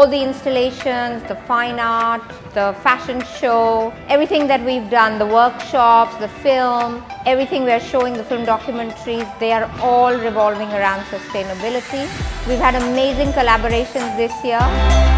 all the installations, the fine art, the fashion show, everything that we've done, the workshops, the film, everything we are showing, the film documentaries, they are all revolving around sustainability. We've had amazing collaborations this year.